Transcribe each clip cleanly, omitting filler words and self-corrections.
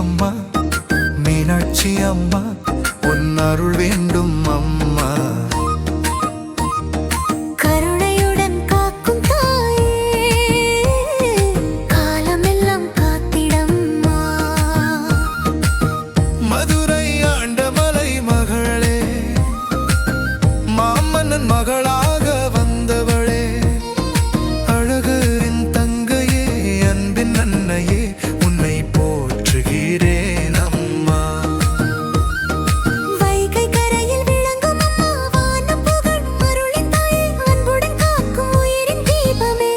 அம்மா மீனாட்சி அம்மா உன் அருள் வேண்டும் அம்மா. கருணையுடன் காக்கும் தாயே காலமெல்லாம் காத்திடம்மா. மதுரை ஆண்ட மலை மகளே மாமன்னன் மகளாக வந்தவளே அழகரின் தங்கையே அன்பின் அன்னையே உன்னை போற்றுகிறேன் அம்மா. வைகை கரையில் விளங்கும் அம்மா வானம் புகழ் அருளின் தாயே அன்புடன் காக்கும் உயிரின் தீபமே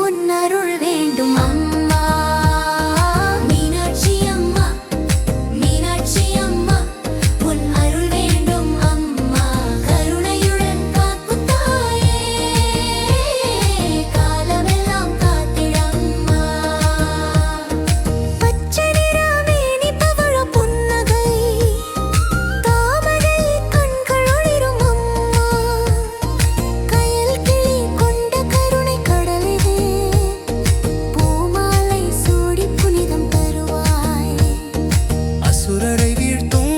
உன் அருள் வேண்டும் அம்மா. மீனாட்சி அம்மா மீனாட்சி அம்மா உன் அருள் வேண்டும் அம்மா. கருணையுடன் காக்கும் தாயே காலமெல்லாம் காத்திடம்மா. பச்சை நிறமேனி பவழ புன்னகை தாமரை கண்கள் ஒளிரும் அம்மா. கயல் கிளி கொண்ட கருணை கடலே பூமாலை சூடி புனிதம் தருவாய். அசுரரை வீழ்த்தும்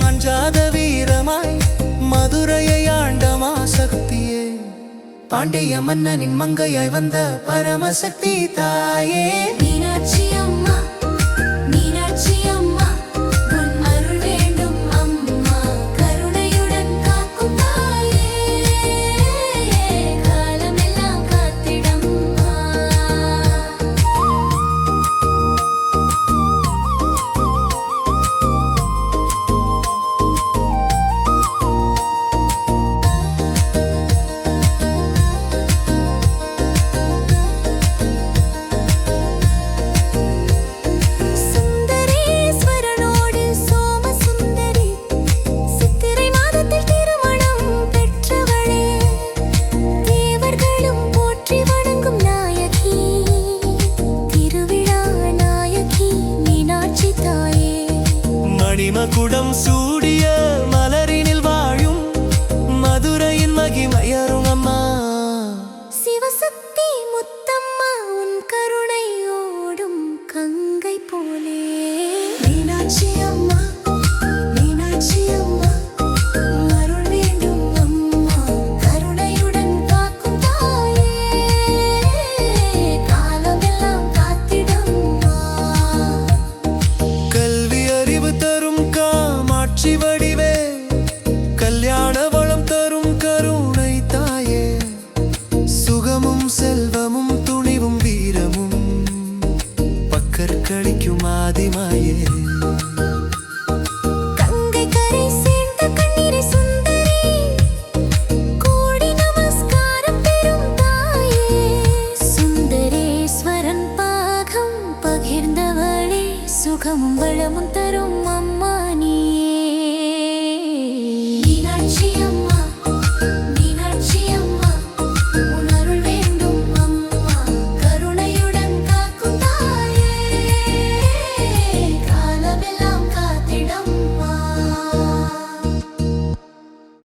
அஞ்சாத வீரமாய் மதுரையை ஆண்ட மாசக்தியே பாண்டிய மன்னனின் மங்கையாய் வந்த பரமசக்தி தாயே. மீனாட்சி அம்மா மீனாட்சி அம்மா உன் அருள் வேண்டும் அம்மா. கருணையுடன் காக்கும் தாயே காலமெல்லாம் காத்திடம்மா. சுந்தரேஸ்வரனோடு சோமசுந்தரி சித்திரை மாதத்தில் திருமணம் பெற்றவளே தேவர்களும் போற்றி வணங்கும் நாயகி திருவிழா நாயகி மீனாட்சி தாயே. மணிமகுடம் சூடிய மலரினில் வாழும் மதுரையின் மகிமையரும் அம்மா. சிவசக்தி முத்தம்மா உன் கருணையோடும் கங்கை